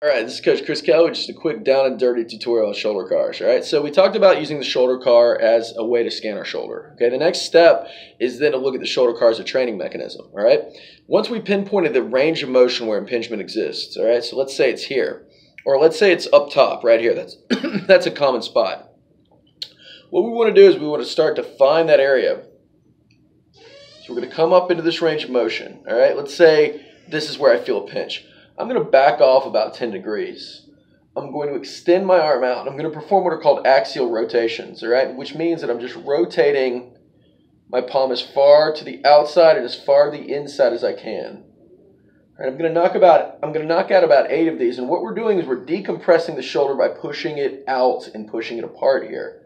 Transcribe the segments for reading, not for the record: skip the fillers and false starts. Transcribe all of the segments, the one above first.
All right, this is Coach Chris Kelly with just a quick down and dirty tutorial on shoulder cars. All right, so we talked about using the shoulder car as a way to scan our shoulder. Okay, the next step is then to look at the shoulder car as a training mechanism. All right, once we pinpointed the range of motion where impingement exists. All right, so let's say it's here, or let's say it's up top right here. That's that's a common spot. What we want to do is we want to start to find that area. So we're going to come up into this range of motion. All right, let's say this is where I feel a pinch. I'm going to back off about 10 degrees. I'm going to extend my arm out. I'm going to perform what are called axial rotations, all right? Which means that I'm just rotating my palm as far to the outside and as far to the inside as I can. All right, I'm going to knock out about 8 of these, and what we're doing is we're decompressing the shoulder by pushing it out and pushing it apart here.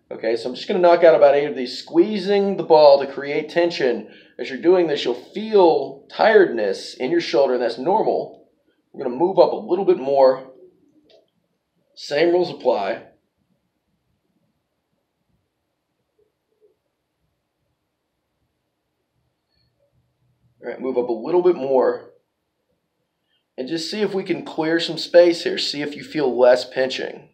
Okay, so I'm just going to knock out about 8 of these, squeezing the ball to create tension. As you're doing this, you'll feel tiredness in your shoulder, and that's normal. We're going to move up a little bit more. Same rules apply. All right, move up a little bit more. And just see if we can clear some space here. See if you feel less pinching.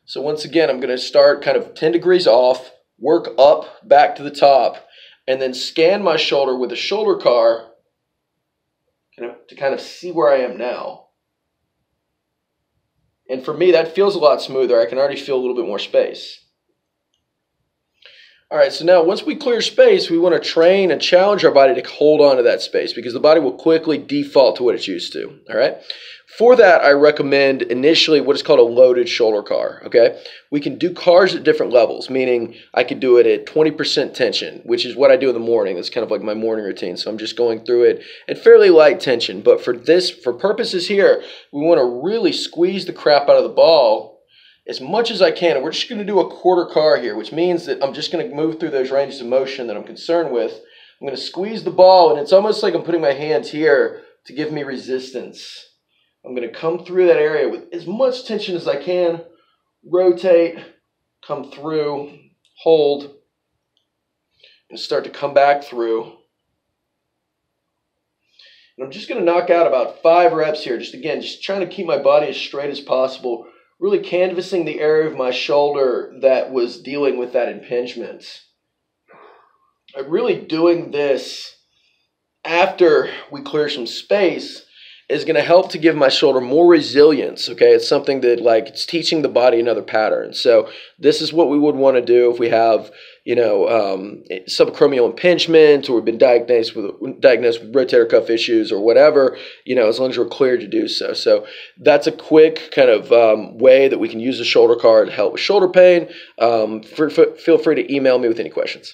So once again, I'm going to start kind of 10 degrees off, work up back to the top, and then scan my shoulder with the shoulder car to kind of see where I am now. And for me, that feels a lot smoother. I can already feel a little bit more space. All right, so now once we clear space, we want to train and challenge our body to hold on to that space because the body will quickly default to what it's used to, all right? For that, I recommend initially what is called a loaded shoulder car, okay? We can do cars at different levels, meaning I could do it at 20% tension, which is what I do in the morning. That's kind of like my morning routine, so I'm just going through it at fairly light tension. But for purposes here, we want to really squeeze the crap out of the ball as much as I can, and we're just going to do a quarter car here, which means that I'm just going to move through those ranges of motion that I'm concerned with. I'm going to squeeze the ball, and it's almost like I'm putting my hands here to give me resistance. I'm going to come through that area with as much tension as I can, rotate, come through, hold, and start to come back through. And I'm just going to knock out about 5 reps here, just trying to keep my body as straight as possible, really canvassing the area of my shoulder that was dealing with that impingement. I'm really doing this after we clear some space is going to help to give my shoulder more resilience, okay? It's something that, like, it's teaching the body another pattern. So this is what we would want to do if we have, subacromial impingement, or we've been diagnosed with rotator cuff issues or whatever, as long as we're cleared to do so. So that's a quick kind of way that we can use the shoulder car to help with shoulder pain. Feel free to email me with any questions.